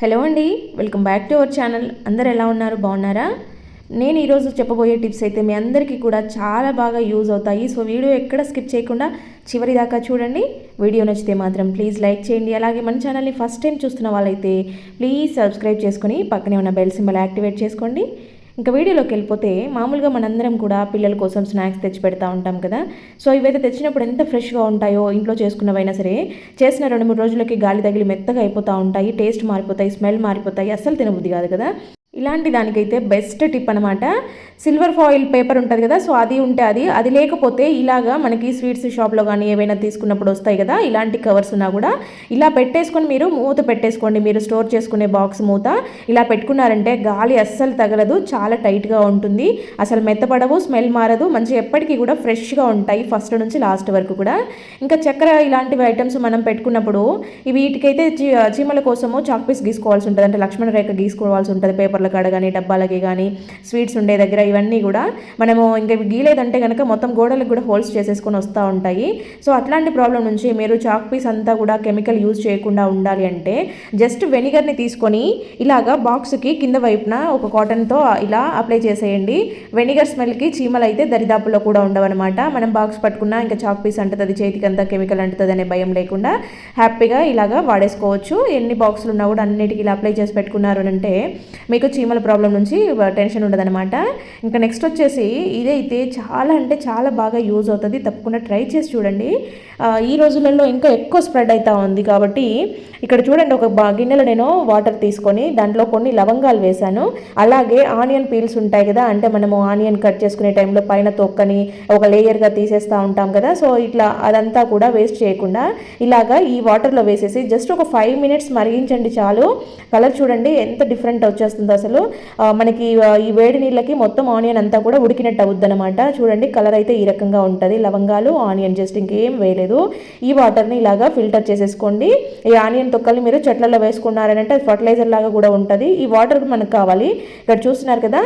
Hello అండి, welcome back to our channel. అందరు ఎలా ఉన్నారు? బాగున్నారా? నేను ఈరోజు చెప్పబోయే టిప్స్ అయితే మీ అందరికీ కూడా చాలా బాగా యూజ్ అవుతాయి. సో వీడియో ఎక్కడ స్కిప్ చేయకుండా చివరి దాకా చూడండి. వీడియో నచ్చితే మాత్రం ప్లీజ్ లైక్ చేయండి. అలాగే మన ఛానల్ని ఫస్ట్ టైం చూస్తున్న వాళ్ళైతే ప్లీజ్ సబ్స్క్రైబ్ చేసుకొని పక్కనే ఉన్న బెల్ సింబల్ యాక్టివేట్ చేసుకోండి. ఇంకా వీడియోలోకి వెళ్ళిపోతే, మామూలుగా మనందరం కూడా పిల్లల కోసం స్నాక్స్ తెచ్చి పెడతా ఉంటాం కదా. సో ఇవైతే తెచ్చినప్పుడు ఎంత ఫ్రెష్గా ఉంటాయో, ఇంట్లో చేసుకున్నవైనా సరే చేసిన 2-3 రోజులకి గాలి తగిలి మెత్తగా అయిపోతూ ఉంటాయి, టేస్ట్ మారిపోతాయి, స్మెల్ మారిపోతాయి, అస్సలు తినబుద్ధి కాదు కదా. ఇలాంటి దానికైతే బెస్ట్ టిప్ అనమాట. సిల్వర్ ఫాయిల్ పేపర్ ఉంటుంది కదా, సో అది ఉంటే అది లేకపోతే ఇలాగా మనకి స్వీట్స్ షాప్లో కానీ ఏవైనా తీసుకున్నప్పుడు వస్తాయి కదా, ఇలాంటి కవర్స్ ఉన్నా కూడా ఇలా పెట్టేసుకొని మీరు మూత పెట్టేసుకోండి. మీరు స్టోర్ చేసుకునే బాక్స్ మూత ఇలా పెట్టుకున్నారంటే గాలి అస్సలు తగలదు, చాలా టైట్గా ఉంటుంది, అసలు మెత్తపడవు, స్మెల్ మారదు, మంచి ఎప్పటికీ కూడా ఫ్రెష్గా ఉంటాయి ఫస్ట్ నుంచి లాస్ట్ వరకు కూడా. ఇంకా చక్కెర ఇలాంటివి ఐటమ్స్ మనం పెట్టుకున్నప్పుడు వీటికైతే చీమల కోసము చాక్ పీస్ గీసుకోవాల్సి ఉంటుంది, అంటే లక్ష్మణ రేఖ గీసుకోవాల్సి ఉంటుంది. పేపర్ల కాడ కానీ డబ్బాలకి కానీ స్వీట్స్ ఉండే దగ్గర ఇవన్నీ కూడా మనము ఇంకా గీలేదంటే కనుక మొత్తం గోడలకు కూడా హోల్స్ చేసేసుకొని వస్తూ ఉంటాయి. సో అట్లాంటి ప్రాబ్లం నుంచి మీరు చాక్ పీస్ అంతా కూడా కెమికల్ యూజ్ చేయకుండా ఉండాలి అంటే జస్ట్ వెనిగర్ని తీసుకొని ఇలాగా బాక్స్కి కింద వైపున ఒక కాటన్తో ఇలా అప్లై చేసేయండి. వెనిగర్ స్మెల్కి చీమలు అయితే దరిదాపుల్లో కూడా ఉండవన్నమాట. మనం బాక్స్ పట్టుకున్నా ఇంకా చాక్ పీస్ అంటుంది, చేతికి అంతా కెమికల్ అంటుంది అనే భయం లేకుండా హ్యాపీగా ఇలాగా వాడేసుకోవచ్చు. ఎన్ని బాక్సులు ఉన్నా కూడా అన్నిటికీ ఇలా అప్లై చేసి పెట్టుకున్నారు అంటే మీకు చీమల ప్రాబ్లం నుంచి టెన్షన్ ఉండదన్నమాట. ఇంకా నెక్స్ట్ వచ్చేసి ఇదైతే చాలా అంటే చాలా బాగా యూజ్ అవుతుంది, తప్పకుండా ట్రై చేసి చూడండి. ఈ రోజులలో ఇంకా ఎక్కువ స్ప్రెడ్ అవుతూ ఉంది కాబట్టి ఇక్కడ చూడండి, ఒక గిన్నెలో నేను వాటర్ తీసుకొని దాంట్లో కొన్ని లవంగాలు వేశాను. అలాగే ఆనియన్ పీల్స్ ఉంటాయి కదా, అంటే మనము ఆనియన్ కట్ చేసుకునే టైంలో పైన తొక్కని ఒక లేయర్గా తీసేస్తూ ఉంటాం కదా, సో ఇట్లా అదంతా కూడా వేస్ట్ చేయకుండా ఇలాగా ఈ వాటర్లో వేసేసి జస్ట్ ఒక 5 minutes మరిగించండి చాలు. కలర్ చూడండి ఎంత డిఫరెంట్ వచ్చేస్తుందో అసలు. మనకి ఈ వేడి నీళ్ళకి మొత్తం ఆనియన్ అంతా కూడా ఉడికినట్టు అవుద్ది అనమాట. చూడండి కలర్ అయితే ఈ రకంగా ఉంటుంది. లవంగాలు, ఆనియన్ జస్ట్ ఇంకేం వేయలేదు. ఈ వాటర్ని ఇలాగా ఫిల్టర్ చేసేసుకోండి. ఈ ఆనియన్ తొక్కల్ని మీరు చెట్లలో వేసుకున్నారంటే అది ఫర్టిలైజర్ లాగా కూడా ఉంటుంది. ఈ వాటర్ మనకు కావాలి. ఇక్కడ చూస్తున్నారు కదా,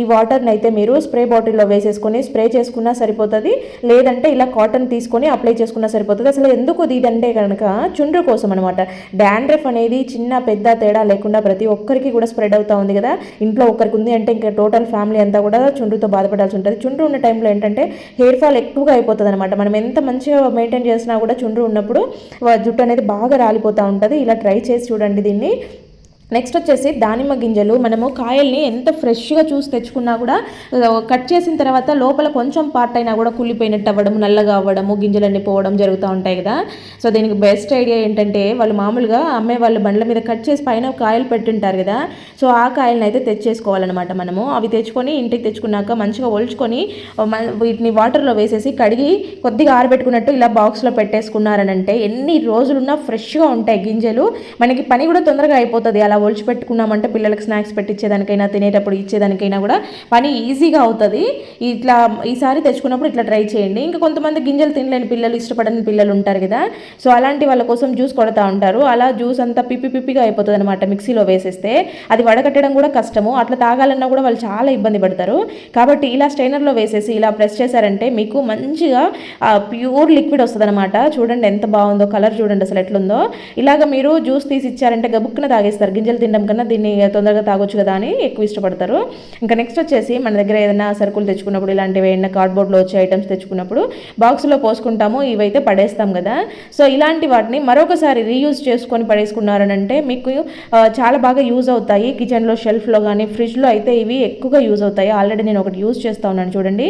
ఈ వాటర్ని అయితే మీరు స్ప్రే బాటిల్లో వేసేసుకొని స్ప్రే చేసుకున్నా సరిపోతుంది, లేదంటే ఇలా కాటన్ తీసుకొని అప్లై చేసుకున్నా సరిపోతుంది. అసలు ఎందుకు ఇదంటే కనుక చుండ్రు కోసం అనమాట. డాండ్రఫ్ అనేది చిన్న పెద్ద తేడా లేకుండా ప్రతి ఒక్కరికి కూడా స్ప్రెడ్ అవుతా ఉంది కదా. ఇంట్లో ఒకరికి ఉంది అంటే ఇంకా టోటల్ ఫ్యామిలీ అంతా కూడా చుండ్రుతో బాధపడాల్సి ఉంటుంది. చుండ్రు ఉన్న టైంలో ఏంటంటే హెయిర్ ఫాల్ ఎక్కువగా అయిపోతుంది అనమాట. మనం ఎంత మంచిగా మెయింటైన్ చేసినా కూడా చుండ్రు ఉన్నప్పుడు జుట్టు అనేది బాగా రాలిపోతూ ఉంటుంది. ఇలా ట్రై చేసి చూడండి దీన్ని. నెక్స్ట్ వచ్చేసి దానిమ్మ గింజలు. మనము కాయల్ని ఎంత ఫ్రెష్గా చూసి తెచ్చుకున్నా కూడా కట్ చేసిన తర్వాత లోపల కొంచెం పార్ట్ అయినా కూడా కుళ్ళిపోయినట్టు అవ్వడం, నల్లగా అవ్వడము, గింజలన్నీ పోవడం జరుగుతూ ఉంటాయి కదా. సో దీనికి బెస్ట్ ఐడియా ఏంటంటే, వాళ్ళు మామూలుగా అమ్మే వాళ్ళు బండ్ల మీద కట్ చేసి పైన కాయలు పెట్టుంటారు కదా, సో ఆ కాయలను అయితే తెచ్చేసుకోవాలన్నమాట. మనము అవి తెచ్చుకొని ఇంటికి తెచ్చుకున్నాక మంచిగా ఒలుచుకొని వీటిని వాటర్లో వేసేసి కడిగి కొద్దిగా ఆరబెట్టుకున్నట్టు ఇలా బాక్స్లో పెట్టేసుకున్నారనంటే ఎన్ని రోజులున్నా ఫ్రెష్గా ఉంటాయి గింజలు. మనకి పని కూడా తొందరగా అయిపోతుంది. అలా ఒలిచి పెట్టుకున్నామంటే పిల్లలకి స్నాక్స్ పెట్టించేదానికైనా తినేటప్పుడు ఇచ్చేదానికైనా కూడా పని ఈజీగా అవుతుంది. ఇట్లా ఈసారి తెచ్చుకున్నప్పుడు ఇట్లా ట్రై చేయండి. ఇంకా కొంతమంది గింజలు తినలేని పిల్లలు, ఇష్టపడని పిల్లలు ఉంటారు కదా, సో అలాంటి వాళ్ళ కోసం జ్యూస్ కొడతా ఉంటారు. అలా జ్యూస్ అంతా పిప్పిగా అయిపోతుంది అనమాట మిక్సీలో వేసేస్తే. అది వడకట్టడం కూడా కష్టము, అట్లా తాగాలన్నా కూడా వాళ్ళు చాలా ఇబ్బంది పడతారు. కాబట్టి ఇలా స్ట్రైనర్లో వేసేసి ఇలా ప్రెస్ చేశారంటే మీకు మంచిగా ప్యూర్ లిక్విడ్ వస్తుంది అనమాట. చూడండి ఎంత బాగుందో, కలర్ చూడండి అసలు ఎట్లుందో. ఇలాగ మీరు జ్యూస్ తీసి ఇచ్చారంటే గబుక్కున తాగేస్తారు. గింజలు తినడం కన్నా దీన్ని తొందరగా తాగొచ్చు కదా అని ఎక్కువ ఇష్టపడతారు. ఇంకా నెక్స్ట్ వచ్చేసి మన దగ్గర ఏదైనా సరుకులు తెచ్చుకున్నప్పుడు, ఇలాంటివి ఏదైనా కార్డ్బోర్డ్లో వచ్చే ఐటమ్స్ తెచ్చుకున్నప్పుడు బాక్స్లో పోసుకుంటాము, ఇవైతే పడేస్తాం కదా. సో ఇలాంటి వాటిని మరొకసారి రీయూజ్ చేసుకొని పడేసుకున్నారనంటే మీకు చాలా బాగా యూజ్ అవుతాయి. కిచెన్లో షెల్ఫ్లో కానీ ఫ్రిడ్జ్లో అయితే ఇవి ఎక్కువగా యూజ్ అవుతాయి. ఆల్రెడీ నేను ఒకటి యూజ్ చేస్తూ ఉన్నాను చూడండి.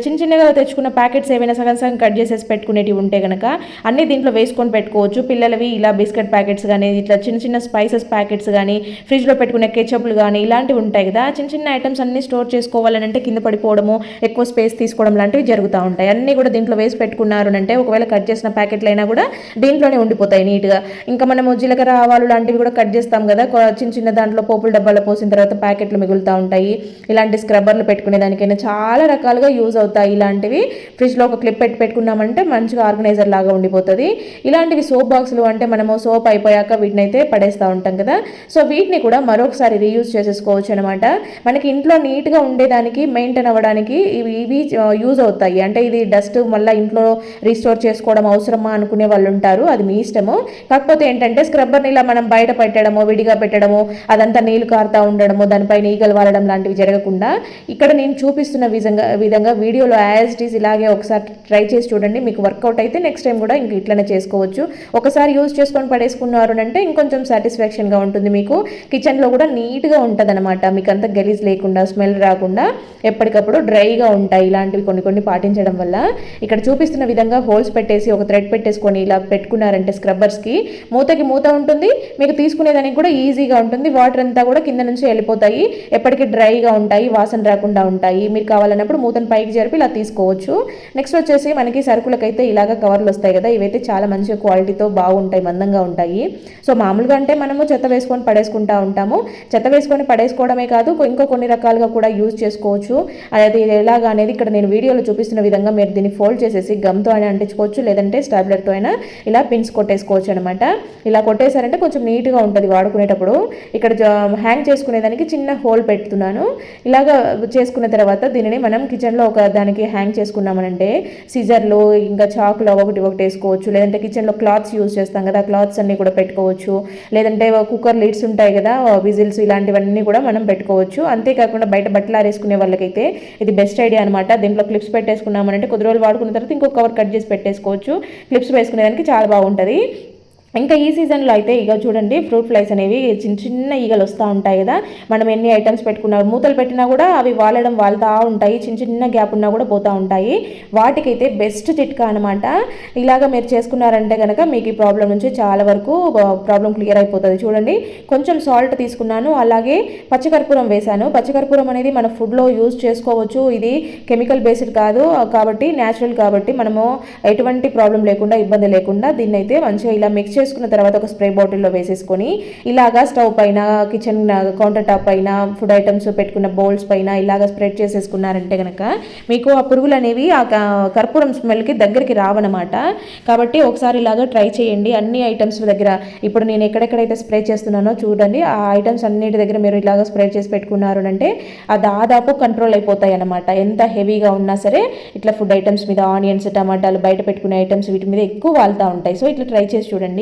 చిన్నగా తెచ్చుకున్న ప్యాకెట్స్ ఏవైనా సగం కట్ చేసేసి పెట్టుకునేవి ఉంటే కనుక అన్నీ దీంట్లో వేసుకొని పెట్టుకోవచ్చు. పిల్లలవి ఇలా బిస్కెట్ ప్యాకెట్స్ కానీ, ఇట్లా చిన్న స్పైసెస్ ప్యాకెట్స్ కానీ, ఫ్రిడ్జ్లో పెట్టుకునే కెచప్లు కానీ ఇలాంటివి ఉంటాయి కదా, చిన్న ఐటమ్స్ అన్నీ స్టోర్ చేసుకోవాలంటే కింద పడిపోవడము, ఎక్కువ స్పేస్ తీసుకోవడం లాంటివి జరుగుతూ ఉంటాయి. అన్నీ కూడా దీంట్లో వేసి పెట్టుకున్నారు అంటే ఒకవేళ కట్ చేసిన ప్యాకెట్లు అయినా కూడా దీంట్లోనే ఉండిపోతాయి నీట్గా. ఇంకా మనము జీలకర్ర, ఆవాలు లాంటివి కూడా కట్ చేస్తాం కదా, చిన్న దాంట్లో పోపుల డబ్బాలో పోసిన తర్వాత ప్యాకెట్లు మిగులుతూ ఉంటాయి. ఇలాంటి స్క్రబ్బర్లు పెట్టుకునే దానికైనా చాలా రకాలుగా యూజ్ అవుతాయి. ఇలాంటివి ఫ్రిడ్జ్లో ఒక క్లిప్ పెట్టుకున్నామంటే మంచిగా ఆర్గనైజర్ లాగా ఉండిపోతుంది. ఇలాంటివి సోప్ బాక్సులు అంటే మనము సోప్ అయిపోయాక వీటిని అయితే పడేస్తూ ఉంటాం కదా, సో వీటిని కూడా మరొకసారి రీయూజ్ చేసేసుకోవచ్చు అనమాట. మనకి ఇంట్లో నీట్గా ఉండేదానికి, మెయింటైన్ అవ్వడానికి ఇవి యూజ్ అవుతాయి. అంటే ఇది డస్ట్ మళ్ళీ ఇంట్లో రీస్టోర్ చేసుకోవడం అవసరమా అనుకునే వాళ్ళు ఉంటారు, అది మీ ఇష్టము. కాకపోతే ఏంటంటే స్క్రబ్బర్ని ఇలా మనం బయట పెట్టడము, విడిగా పెట్టడము, అదంతా నీళ్లు కారుతూ ఉండడము, దానిపైన ఈగలు వాలడం లాంటివి జరగకుండా ఇక్కడ నేను చూపిస్తున్న విధంగా వీడియోలో యాజ్ ఇట్ ఈస్ ఇలాగే ఒకసారి ట్రై చేసి చూడండి. మీకు వర్కౌట్ అయితే నెక్స్ట్ టైం కూడా ఇంక ఇట్లనే చేసుకోవచ్చు. ఒకసారి యూజ్ చేసుకొని పడేసుకున్నారు అంటే ఇంకొంచెం సాటిస్ఫాక్షన్గా ఉంటుంది. మీకు కిచెన్లో కూడా నీట్గా ఉంటుంది అనమాట. మీకు అంత గలీజ్ లేకుండా, స్మెల్ రాకుండా ఎప్పటికప్పుడు డ్రైగా ఉంటాయి. ఇలాంటివి కొన్ని పాటించడం వల్ల ఇక్కడ చూపిస్తున్న విధంగా హోల్స్ పెట్టేసి ఒక థ్రెడ్ పెట్టేసుకొని ఇలా పెట్టుకున్నారంటే స్క్రబ్బర్స్కి మూతకి మూత ఉంటుంది. మీకు తీసుకునేదానికి కూడా ఈజీగా ఉంటుంది. వాటర్ అంతా కూడా కింద నుంచి వెళ్ళిపోతాయి, ఎప్పటికీ డ్రైగా ఉంటాయి, వాసన రాకుండా ఉంటాయి. మీరు కావాలన్నప్పుడు మూతను పైకి జరిపి ఇలా తీసుకోవచ్చు. నెక్స్ట్ వచ్చేసి మనకి సరుకులకైతే ఇలాగ కవర్లు వస్తాయి కదా, ఇవైతే చాలా మంచి క్వాలిటీతో బాగుంటాయి, మందంగా ఉంటాయి. సో మామూలుగా అంటే మనము చెత్త వేసుకొని పడేసుకుంటూ ఉంటాము. చెత్త వేసుకొని పడేసుకోవడమే కాదు, ఇంకో కొన్ని రకాలుగా కూడా యూజ్ చేసుకోవచ్చు. అది ఎలాగా అనేది ఇక్కడ నేను వీడియోలో చూపిస్తున్న విధంగా మీరు దీన్ని ఫోల్డ్ చేసేసి గమ్తో అయినా అంటించుకోవచ్చు, లేదంటే స్టాబ్లెట్తో అయినా ఇలా పిన్స్ కొట్టేసుకోవచ్చు అనమాట. ఇలా కొట్టేశారంటే కొంచెం నీట్గా ఉంటుంది వాడుకునేటప్పుడు. ఇక్కడ హ్యాంగ్ చేసుకునేదానికి చిన్న హోల్ పెడుతున్నాను. ఇలాగా చేసుకున్న తర్వాత దీనిని మనం కిచెన్లో ఒక దానికి హ్యాంగ్ చేసుకున్నామనంటే సిజర్లు ఇంకా చాకులు ఒకటి వేసుకోవచ్చు. లేదంటే కిచెన్లో క్లాత్స్ యూజ్ చేస్తాం కదా, క్లాత్స్ అన్నీ కూడా పెట్టుకోవచ్చు. లేదంటే కుక్కర్ లిడ్స్ ఉంటాయి కదా, విజిల్స్, ఇలాంటివన్నీ కూడా మనం పెట్టుకోవచ్చు. అంతేకాకుండా బయట బట్టలు ఆరేసుకునే వాళ్ళకైతే ఇది బెస్ట్ ఐడియా అనమాట. దీంట్లో క్లిప్స్ పెట్టేసుకున్నామనంటే కొద్ది రోజులు వాడుకున్న తర్వాత ఇంకో కవర్ కట్ చేసి పెట్టేసుకోవచ్చు. క్లిప్స్ వేసుకునేదానికి చాలా బాగుంటుంది. ఇంకా ఈ సీజన్లో అయితే ఇక చూడండి, ఫ్రూట్ ఫ్లైస్ అనేవి చిన్న ఈగలు వస్తూ ఉంటాయి కదా. మనం ఎన్ని ఐటమ్స్ పెట్టుకున్నా, మూతలు పెట్టినా కూడా అవి వాళ్తూ ఉంటాయి. చిన్న గ్యాప్ ఉన్నా కూడా పోతూ ఉంటాయి. వాటికైతే బెస్ట్ చిట్కా అనమాట. ఇలాగ మీరు చేసుకున్నారంటే కనుక మీకు ఈ ప్రాబ్లం నుంచి చాలా వరకు ప్రాబ్లం క్లియర్ అయిపోతుంది. చూడండి, కొంచెం సాల్ట్ తీసుకున్నాను, అలాగే పచ్చకర్పూరం వేశాను. పచ్చకర్పూరం అనేది మన ఫుడ్లో యూజ్ చేసుకోవచ్చు. ఇది కెమికల్ బేస్డ్ కాదు కాబట్టి, న్యాచురల్ కాబట్టి మనము ఎటువంటి ప్రాబ్లం లేకుండా, ఇబ్బంది లేకుండా దీన్ని అయితే మంచిగా ఇలా మిక్స్ చేసుకున్న తర్వాత ఒక స్ప్రే బాటిల్లో వేసేసుకొని ఇలాగా స్టవ్ పైన, కిచెన్ కౌంటర్ టాప్ పైన, ఫుడ్ ఐటమ్స్ పెట్టుకున్న బౌల్స్ పైన ఇలాగా స్ప్రెడ్ చేసేసుకున్నారంటే కనుక మీకు ఆ పురుగులు అనేవి ఆ కర్పూరం స్మెల్కి దగ్గరికి రావన్నమాట. కాబట్టి ఒకసారి ఇలాగా ట్రై చేయండి. అన్ని ఐటమ్స్ దగ్గర ఇప్పుడు నేను ఎక్కడెక్కడైతే స్ప్రే చేస్తున్నానో చూడండి, ఆ ఐటమ్స్ అన్నిటి దగ్గర మీరు ఇలాగా స్ప్రే చేసి పెట్టుకున్నారు అంటే ఆ దాదాపు కంట్రోల్ అయిపోతాయి అన్నమాట. ఎంత హెవీగా ఉన్నా సరే ఇట్లా ఫుడ్ ఐటమ్స్ మీద, ఆనియన్స్, టమాటాలు, బయట పెట్టుకునే ఐటమ్స్ వీటి మీద ఎక్కువ వాళ్తూ ఉంటాయి. సో ఇట్లా ట్రై చేసి చూడండి.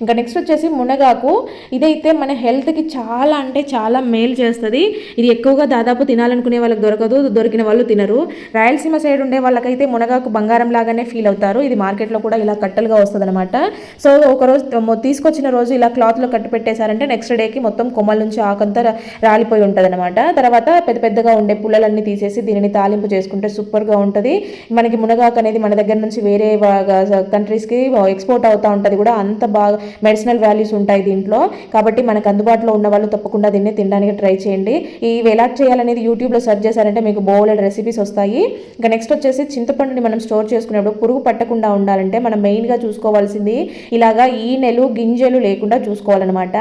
ఇంకా నెక్స్ట్ వచ్చేసి మునగాకు. ఇదైతే మన హెల్త్కి చాలా అంటే చాలా మేలు చేస్తుంది. ఇది ఎక్కువగా దాదాపు తినాలనుకునే వాళ్ళకి దొరకదు, దొరికిన వాళ్ళు తినరు. రాయలసీమ సైడ్ ఉండే వాళ్ళకైతే మునగాకు బంగారం లాగానే ఫీల్ అవుతారు. ఇది మార్కెట్లో కూడా ఇలా కట్టలుగా వస్తుంది అనమాట. సో ఒకరోజు తీసుకొచ్చిన రోజు ఇలా క్లాత్లో కట్టి పెట్టేశారంటే నెక్స్ట్ డేకి మొత్తం కొమ్మల నుంచి ఆకంతా రాలిపోయి ఉంటుంది అనమాట. తర్వాత పెద్దగా ఉండే పుల్లలన్నీ తీసేసి దీనిని తాలింపు చేసుకుంటే సూపర్గా ఉంటుంది. మనకి మునగాకు అనేది మన దగ్గర నుంచి వేరే కంట్రీస్కి ఎక్స్పోర్ట్ అవుతూ ఉంటుంది కూడా. అంత బాగా మెడిసినల్ వాల్యూస్ ఉంటాయి దీంట్లో. కాబట్టి మనకు అందుబాటులో ఉన్న వాళ్ళు తప్పకుండా దీన్ని తినడానికి ట్రై చేయండి. ఇవి ఎలా చేయాలనేది యూట్యూబ్లో సెర్చ్ చేశారంటే మీకు బోలెడ్ రెసిపీస్ వస్తాయి. ఇంకా నెక్స్ట్ వచ్చేసి చింతపండుని మనం స్టోర్ చేసుకునేప్పుడు పురుగు పట్టకుండా ఉండాలంటే మనం మెయిన్గా చూసుకోవాల్సింది ఇలాగా ఈనెలు, గింజలు లేకుండా చూసుకోవాలన్నమాట.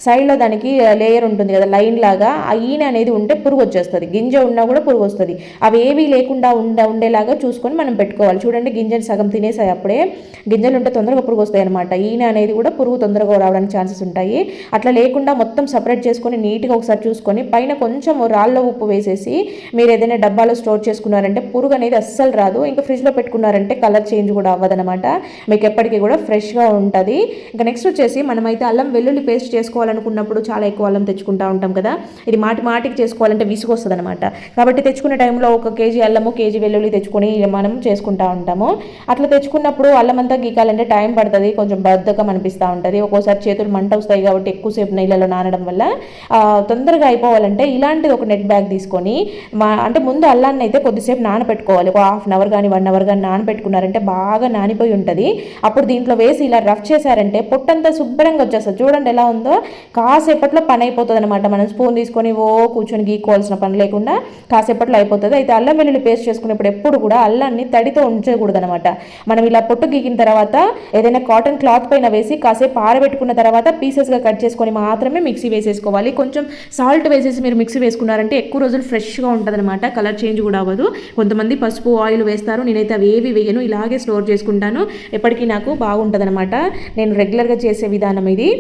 సైడ్లో దానికి లేయర్ ఉంటుంది కదా, లైన్ లాగా. ఆ ఈనె అనేది ఉంటే పురుగు వచ్చేస్తుంది, గింజ ఉన్నా కూడా పురుగు వస్తుంది. అవి ఏవి లేకుండా ఉండేలాగా చూసుకొని మనం పెట్టుకోవాలి. చూడండి, గింజలు సగం తినేసాయి, అప్పుడే గింజలు ఉంటే తొందరగా పురుగు వస్తాయి అనమాట. ఈనె అనేది కూడా పురుగు తొందరగా రావడానికి ఛాన్సెస్ ఉంటాయి. అట్లా లేకుండా మొత్తం సపరేట్ చేసుకొని నీట్గా ఒకసారి చూసుకొని పైన కొంచెం రాళ్ళ ఉప్పు వేసేసి మీరు ఏదైనా డబ్బాలో స్టోర్ చేసుకున్నారంటే పురుగు అనేది అస్సలు రాదు. ఇంకా ఫ్రిడ్జ్లో పెట్టుకున్నారంటే కలర్ చేంజ్ కూడా అవ్వదనమాట. మీకు ఎప్పటికీ కూడా ఫ్రెష్గా ఉంటుంది. ఇంకా నెక్స్ట్ వచ్చేసి మనమైతే అల్లం వెల్లుల్లి పేస్ట్ చేసుకోవాలనుకున్నప్పుడు చాలా ఎక్కువ అల్లం తెచ్చుకుంటూ ఉంటాం కదా. ఇది మాటికి చేసుకోవాలంటే విసుగు వస్తుంది అనమాట. కాబట్టి తెచ్చుకునే టైంలో 1 కేజీ అల్లము, కేజీ వెల్లుల్లి తెచ్చుకొని మనం చేసుకుంటూ ఉంటాము. అట్లా తెచ్చుకున్నప్పుడు అల్లం అంతా గీకాలంటే టైం పడుతుంది, కొంచెం బద్ధకం అనిపిస్తూ ఉంటుంది. ఒక్కోసారి చేతులు మంట వస్తాయి కాబట్టి ఎక్కువసేపు నీళ్ళలో నానడం వల్ల తొందరగా అయిపోవాలంటే ఇలాంటిది ఒక నెట్ బ్యాగ్ తీసుకొని అంటే ముందు అల్లాన్ని అయితే కొద్దిసేపు నానబెట్టుకోవాలి. ఒక హాఫ్ అన్ అవర్ కానీ 1 అవర్ కానీ నానబెట్టుకున్నారంటే బాగా నానిపోయి ఉంటుంది. అప్పుడు దీంట్లో వేసి ఇలా రఫ్ చేశారంటే పొట్టంతా శుభ్రంగా వచ్చేస్తుంది. చూడండి ఎలా ఉందో, కాసేపట్లో పని అయిపోతుంది అనమాట. మనం స్పూన్ తీసుకొని కూర్చొని గీక్కోవాల్సిన పని లేకుండా కాసేపట్లో అయిపోతుంది. అయితే అల్లం వెల్లుల్లి పేస్ట్ చేసుకునేప్పుడు ఎప్పుడు కూడా అల్లాన్ని తడితో ఉంచకూడదు అనమాట. మనం ఇలా పొట్టు గీకిన తర్వాత ఏదైనా కాటన్ క్లాత్ పైన వేసి కాసేపు ఆరబెట్టుకున్న తర్వాత పీసెస్గా కట్ చేసుకొని మాత్రమే మిక్సీ వేసేసుకోవాలి. కొంచెం సాల్ట్ వేసేసి మీరు మిక్సీ వేసుకున్నారంటే ఎక్కువ రోజులు ఫ్రెష్గా ఉంటుంది అనమాట. కలర్ చేంజ్ కూడా అవ్వదు. కొంతమంది పసుపు, ఆయిల్ వేస్తారు, నేనైతే అవి ఏవి వేయను, ఇలాగే స్టోర్ చేసుకుంటాను. ఎప్పటికీ నాకు బాగుంటుంది అనమాట. నేను రెగ్యులర్గా చేసే విధానం ఇది.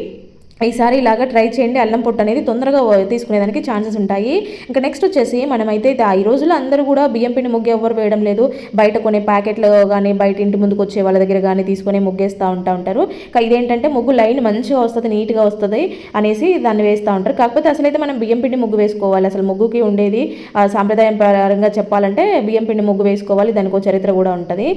ఈసారి ఇలాగా ట్రై చేయండి. అల్లం పొట్టు అనేది తొందరగా తీసుకునేదానికి ఛాన్సెస్ ఉంటాయి. ఇంకా నెక్స్ట్ వచ్చేసి మనమైతే ఈ రోజుల్లో అందరూ కూడా బియ్యం పిండి ముగ్గు ఎవరు వేయడం లేదు. బయట కొనే ప్యాకెట్లు కానీ బయట ఇంటి ముందుకు వచ్చే వాళ్ళ దగ్గర కానీ తీసుకొని ముగ్గేస్తూ ఉంటారు. ఇదేంటంటే ముగ్గు లైన్ మంచిగా వస్తుంది, నీట్గా వస్తుంది అనేసి దాన్ని వేస్తూ ఉంటారు. కాకపోతే అసలైతే మనం బియ్యం పిండి ముగ్గు వేసుకోవాలి. అసలు ముగ్గుకి ఉండేది సాంప్రదాయం పరంగా చెప్పాలంటే బియ్యం పిండి ముగ్గు వేసుకోవాలి. దానికి చరిత్ర కూడా ఉంటుంది.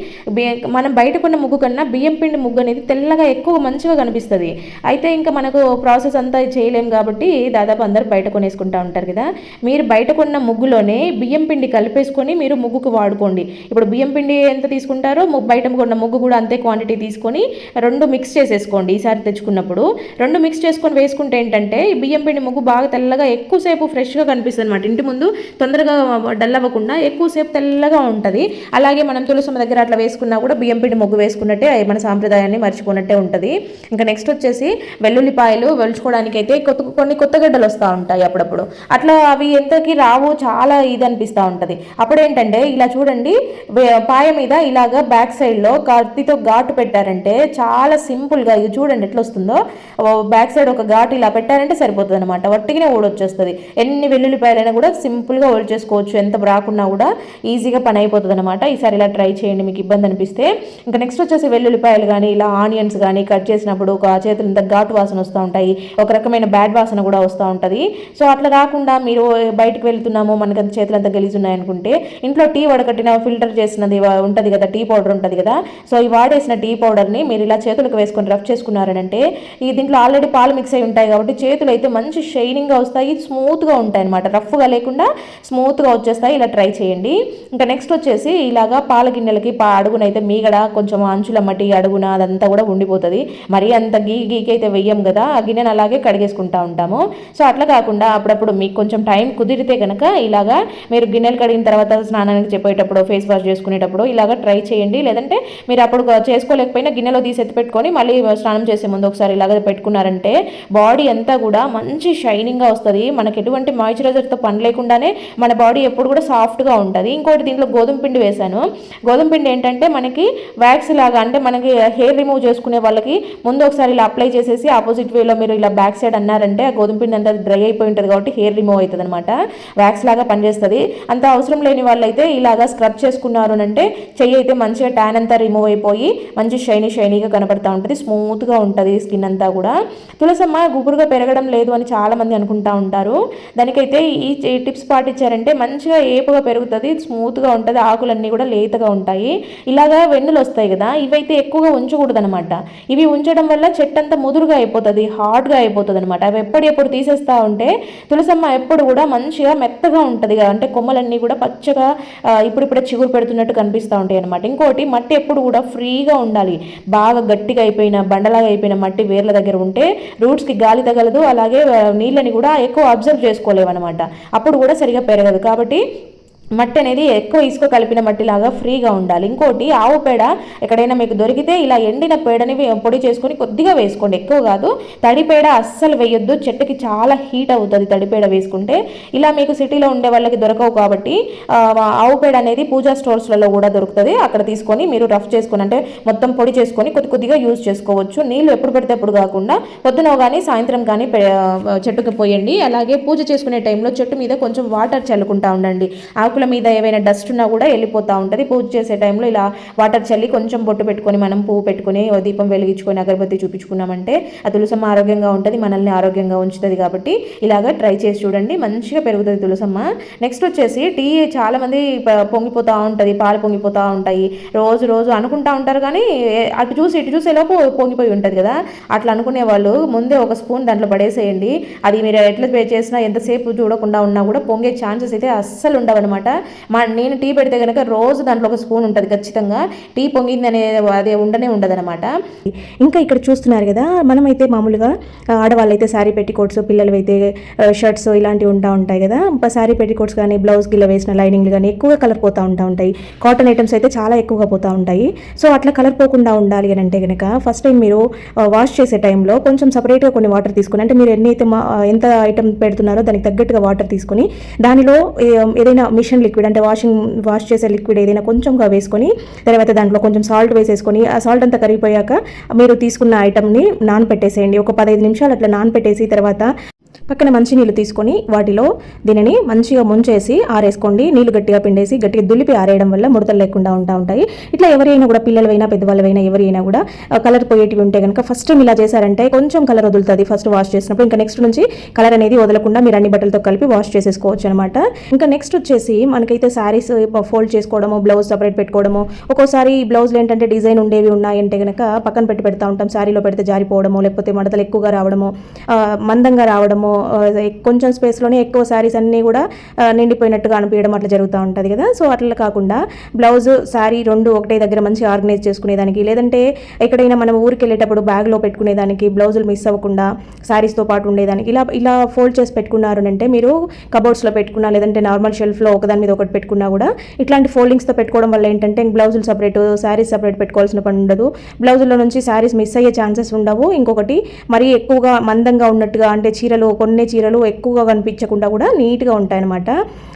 మనం బయట కొన్న ముగ్గు కన్నా బియ్యం పిండి ముగ్గు అనేది తెల్లగా ఎక్కువ మంచిగా కనిపిస్తుంది. అయితే ఇంకా మనకు ప్రాసెస్ అంతా చేయలేం కాబట్టి దాదాపు అందరూ బయట కొనేసుకుంటూ ఉంటారు కదా. మీరు బయట కొన్న ముగ్గులోనే బియ్యం పిండి కలిపేసుకొని మీరు ముగ్గుకు వాడుకోండి. ఇప్పుడు బియ్యం పిండి ఎంత తీసుకుంటారో బయట కొన్న ముగ్గు కూడా అంతే క్వాంటిటీ తీసుకొని రెండు మిక్స్ చేసేసుకోండి. ఈసారి తెచ్చుకున్నప్పుడు రెండు మిక్స్ చేసుకొని వేసుకుంటే ఏంటంటే ఈ బియ్యం పిండి ముగ్గు బాగా తెల్లగా ఎక్కువసేపు ఫ్రెష్గా కనిపిస్తుంది అనమాట. ఇంటి ముందు తొందరగా డల్ అవ్వకుండా ఎక్కువసేపు తెల్లగా ఉంటుంది. అలాగే మనం తులసమ్మ దగ్గర అట్లా వేసుకున్నా కూడా బియ్యం పిండి ముగ్గు వేసుకున్నట్టే మన సాంప్రదాయాన్ని మర్చిపోయినట్టే ఉంటుంది. ఇంకా నెక్స్ట్ వచ్చేసి వెల్లుల్లిపాయలు వెలుచుకోవడానికి అయితే కొన్ని కొత్త గడ్డలు వస్తూ ఉంటాయి అప్పుడప్పుడు. అట్లా అవి ఎంతకి రావు, చాలా ఇది అనిపిస్తూ ఉంటుంది. అప్పుడు ఏంటంటే ఇలా చూడండి, పాయ మీద ఇలాగా బ్యాక్ సైడ్లో కత్తితో ఘాటు పెట్టారంటే చాలా సింపుల్గా ఇది చూడండి ఎట్లా వస్తుందో. బ్యాక్ సైడ్ ఒక ఘాటు ఇలా పెట్టారంటే సరిపోతుంది అనమాట. వట్టిగానే ఊడొచ్చేస్తుంది. ఎన్ని వెల్లుల్లిపాయలైనా కూడా సింపుల్గా ఓల్చేసుకోవచ్చు. ఎంత రాకున్నా కూడా ఈజీగా పని అయిపోతుంది అనమాట. ఈసారి ఇలా ట్రై చేయండి మీకు ఇబ్బంది అనిపిస్తే. ఇంకా నెక్స్ట్ వచ్చేసి వెల్లుల్లిపాయలు కానీ ఇలా ఆనియన్స్ కానీ కట్ చేసినప్పుడు ఒక చేతులు ఇంత ఘాటు వాసన వస్తూ ఉంటాయి. ఒక రకమైన బ్యాడ్ వాసన కూడా వస్తూ ఉంటుంది. సో అట్లా రాకుండా మీరు బయటకు వెళ్తున్నాము మనకు చేతులు అంతా గలీజు ఉన్నాయనుకుంటే ఇంట్లో టీ వడకట్టిన ఫిల్టర్ చేసినది ఉంటుంది కదా, టీ పౌడర్ ఉంటుంది కదా. సో ఈ వాడేసిన టీ పౌడర్ని మీరు ఇలా చేతులకు వేసుకొని రఫ్ చేసుకున్నారంటే దీంట్లో ఆల్రెడీ పాలు మిక్స్ అయి ఉంటాయి కాబట్టి చేతులు అయితే మంచి షైనింగ్గా వస్తాయి, స్మూత్గా ఉంటాయి అనమాట. రఫ్గా లేకుండా స్మూత్గా వచ్చేస్తాయి. ఇలా ట్రై చేయండి. ఇంకా నెక్స్ట్ వచ్చేసి ఇలాగా పాల గిన్నెలకి అడుగునైతే మీగడ కొంచెం అంచుల మట్టి అడుగున అదంతా కూడా ఉండిపోతుంది. మరీ అంత గీకైతే వెయ్యం కదా, ఆ గిన్నెను అలాగే కడిగేసుకుంటూ ఉంటాము. సో అట్లా కాకుండా అప్పుడప్పుడు మీకు కొంచెం టైం కుదిరితే కనుక ఇలాగా మీరు గిన్నెలు కడిగిన తర్వాత స్నానానికి చెప్పేటప్పుడు ఫేస్ వాష్ చేసుకునేటప్పుడు ఇలాగ ట్రై చేయండి. లేదంటే మీరు అప్పుడు చేసుకోలేకపోయినా గిన్నెలో తీసి ఎత్తి పెట్టుకొని మళ్ళీ స్నానం చేసే ముందు ఒకసారి ఇలాగ పెట్టుకున్నారంటే బాడీ అంతా కూడా మంచి షైనింగ్గా వస్తుంది. మనకి ఎటువంటి మాయిశ్చరైజర్తో పని లేకుండానే మన బాడీ ఎప్పుడు కూడా సాఫ్ట్గా ఉంటుంది. ఇంకోటి దీంట్లో గోధుమ పిండి వేశాను. గోధుమ పిండి ఏంటంటే మనకి వ్యాక్స్ లాగా, అంటే మనకి హెయిర్ రిమూవ్ చేసుకునే వాళ్ళకి ముందు ఒకసారి ఇలా అప్లై చేసేసి ఆపోజిట్ వేలో మీరు ఇలా బ్యాక్ సైడ్ అన్నారంటే ఆ గోధుమ పిండి అంతా డ్రై అయిపోయి ఉంటుంది కాబట్టి హెయిర్ రిమూవ్ అవుతుంది అనమాట. వ్యాక్స్ లాగా పనిచేస్తుంది. అంత అవసరం లేని వాళ్ళైతే ఇలాగా స్క్రబ్ చేసుకున్నారు అంటే చెయ్యి అయితే మంచిగా ట్యాన్ అంతా రిమూవ్ అయిపోయి మంచి షైనీగా కనపడుతూ ఉంటుంది. స్మూత్గా ఉంటుంది స్కిన్ అంతా కూడా. తులసమ్మ గుబురుగా పెరగడం లేదు అని చాలామంది అనుకుంటూ ఉంటారు. దానికైతే ఈ టిప్స్ పాటించారంటే మంచిగా ఏపుగా పెరుగుతుంది, స్మూత్గా ఉంటుంది, ఆకులన్నీ కూడా లేతగా ఉంటాయి. ఇలాగా వెన్నులు వస్తాయి కదా, ఇవైతే ఎక్కువగా ఉంచకూడదు అనమాట. ఇవి ఉంచడం వల్ల చెట్టు అంతా ముదురుగా అయిపోతుంది, హార్డ్గా అయిపోతుంది అనమాట. అవి ఎప్పుడు తీసేస్తూ ఉంటే తులసమ్మ ఎప్పుడు కూడా మంచిగా మెత్తగా ఉంటుంది, అంటే కొమ్మలన్నీ కూడా పచ్చగా ఇప్పుడిప్పుడే చిగురు పెడుతున్నట్టు కనిపిస్తూ ఉంటాయి అనమాట. ఇంకోటి మట్టి ఎప్పుడు కూడా ఫ్రీగా ఉండాలి. బాగా గట్టిగా అయిపోయిన బండలాగా అయిపోయిన మట్టి వేర్ల దగ్గర ఉంటే రూట్స్కి గాలి తగలదు, అలాగే నీళ్ళని కూడా ఎక్కువ అబ్జర్వ్ చేసుకోలేవు అనమాట. అప్పుడు కూడా సరిగా పెరగదు. కాబట్టి మట్టి అనేది ఎక్కువ ఇసుక కలిపిన మట్టిలాగా ఫ్రీగా ఉండాలి. ఇంకోటి ఆవు పేడ ఎక్కడైనా మీకు దొరికితే ఇలా ఎండిన పేడని పొడి చేసుకొని కొద్దిగా వేసుకోండి, ఎక్కువ కాదు. తడి పేడ అస్సలు వేయొద్దు, చెట్టుకి చాలా హీట్ అవుతుంది తడి పేడ వేసుకుంటే. ఇలా మీకు సిటీలో ఉండే వాళ్ళకి దొరకవు కాబట్టి ఆవు పేడ అనేది పూజా స్టోర్స్లలో కూడా దొరుకుతుంది. అక్కడ తీసుకొని మీరు రఫ్ చేసుకొని అంటే మొత్తం పొడి చేసుకొని కొద్దిగా యూజ్ చేసుకోవచ్చు. నీళ్ళు ఎప్పుడు పెడితే ఎప్పుడు కాకుండా పొద్దున కానీ సాయంత్రం కానీ చెట్టుకి పోయండి. అలాగే పూజ చేసుకునే టైంలో చెట్టు మీద కొంచెం వాటర్ చల్లుకుంటా ఉండండి. ఆకుల మీద ఏవైనా డస్ట్ ఉన్నా కూడా వెళ్ళిపోతూ ఉంటుంది. పూజ చేసే టైంలో ఇలా వాటర్ చల్లి కొంచెం బొట్టు పెట్టుకొని మనం పువ్వు పెట్టుకొని దీపం వెలిగించుకొని అగరబత్తి చూపించుకున్నామంటే ఆ తులసమ్మ ఆరోగ్యంగా ఉంటుంది, మనల్ని ఆరోగ్యంగా ఉంచుతుంది. కాబట్టి ఇలాగ ట్రై చేసి చూడండి, మంచిగా పెరుగుతుంది తులసమ్మ. నెక్స్ట్ వచ్చేసి టీ చాలామంది పొంగిపోతూ ఉంటుంది, పాలు పొంగిపోతూ ఉంటాయి. రోజు అనుకుంటూ ఉంటారు కానీ అటు చూసి ఇటు చూసేలోపు పొంగిపోయి ఉంటుంది కదా. అట్లా అనుకునే వాళ్ళు ముందే ఒక స్పూన్ దాంట్లో పడేసేయండి. అది మీరు ఎట్లా పే చేసినా ఎంతసేపు చూడకుండా ఉన్నా కూడా పొంగే ఛాన్సెస్ అయితే అస్సలు ఉండవన్నమాట. నేను టీ పెడితే కనుక రోజు దాంట్లో ఒక స్పూన్ ఉంటుంది ఖచ్చితంగా. టీ పొంగింది అదే ఉండదు అనమాట. ఇంకా ఇక్కడ చూస్తున్నారు కదా, మనమైతే మామూలుగా ఆడవాళ్ళైతే శారీ పెట్టికోట్స్, పిల్లలు అయితే షర్ట్స్ ఇలాంటివి ఉంటాయి కదా. శారీ పెట్టికోట్స్ కానీ బ్లౌజ్ గిల్ల వేసిన లైనింగ్లు కానీ ఎక్కువగా కలర్ పోతూ ఉంటాయి. కాటన్ ఐటమ్స్ అయితే చాలా ఎక్కువగా పోతూ ఉంటాయి. సో అట్లా కలర్ పోకుండా ఉండాలి అని అంటే కనుక ఫస్ట్ టైం మీరు వాష్ చేసే టైంలో కొంచెం సపరేట్గా కొన్ని వాటర్ తీసుకుని, అంటే మీరు ఎంత ఐటమ్ పెడుతున్నారో దానికి తగ్గట్టుగా వాటర్ తీసుకొని దానిలో ఏదైనా మిషన్ వాషింగ్ లిక్విడ్ అంటే వాష్ చేసే లిక్విడ్ ఏదైనా కొంచెంగా వేసుకొని తర్వాత దాంట్లో కొంచెం సాల్ట్ వేసేసుకొని ఆ సాల్ట్ అంతా కరిగిపోయాక మీరు తీసుకున్న ఐటమ్ని నానపెట్టేసేయండి. ఒక 15 నిమిషాలు అట్లా నానపెట్టేసి తర్వాత పక్కన మంచి నీళ్ళు తీసుకొని వాటిలో దీనిని మంచిగా ముంచేసి ఆరేసుకోండి. నీళ్ళు గట్టిగా పిండేసి గట్టిగా దులిపి ఆరేయడం వల్ల ముడతలు లేకుండా ఉంటాయి. ఇట్లా ఎవరైనా కూడా పిల్లలైనా పెద్దవాళ్ళైనా ఎవరైనా కూడా కలర్ పోయేటివి ఉంటే కనుక ఫస్ట్ ఇలా చేశారంటే కొంచెం కలర్ వదులుతుంది ఫస్ట్ వాష్ చేసినప్పుడు. ఇంకా నెక్స్ట్ నుంచి కలర్ అనేది వదలకుండా మీరు అన్ని బట్టలతో కలిపి వాష్ చేసేసుకోవచ్చు అనమాట. ఇంకా నెక్స్ట్ వచ్చేసి మనకైతే శారీస్ ఫోల్డ్ చేసుకోవడము, బ్లౌజ్ సపరేట్ పెట్టుకోవడము, ఒక్కోసారి బ్లౌజ్లు ఏంటంటే డిజైన్ ఉండేవి ఉన్నాయంటే కనుక పక్కన పెడతా ఉంటాం. శారీలో పెడితే జారిపోవడము, లేకపోతే మడతలు ఎక్కువగా రావడము, మందంగా రావడము, కొంచెం స్పేస్లోనే ఎక్కువ శారీస్ అన్నీ కూడా నిండిపోయినట్టుగా అనిపించడం అట్లా జరుగుతూ ఉంటుంది కదా. సో అట్లా కాకుండా బ్లౌజ్ శారీ రెండు ఒకటే దగ్గర మంచిగా ఆర్గనైజ్ చేసుకునేదానికి, లేదంటే ఎక్కడైనా మనం ఊరికి వెళ్ళేటప్పుడు బ్యాగ్లో పెట్టుకునేదానికి, బ్లౌజులు మిస్ అవ్వకుండా శారీస్తో పాటు ఉండేదానికి ఇలా ఫోల్డ్ చేసి పెట్టుకున్నారు అంటే మీరు కబోర్డ్స్లో పెట్టుకున్నా లేదంటే నార్మల్ షెల్ఫ్లో ఒకదాని మీద ఒకటి పెట్టుకున్నా కూడా ఇట్లాంటి ఫోల్డింగ్స్తో పెట్టుకోవడం వల్ల ఏంటంటే బ్లౌజులు సపరేట్ శారీస్ సపరేట్ పెట్టుకోవాల్సిన పని ఉండదు. బ్లౌజుల్లో నుంచి శారీస్ మిస్ అయ్యే ఛాన్సెస్ ఉండవు. ఇంకొకటి మరీ ఎక్కువగా మందంగా ఉన్నట్టుగా అంటే కొన్ని చీరలు ఎక్కువగా కనిపించకుండా కూడా నీట్గా ఉంటాయన్నమాట.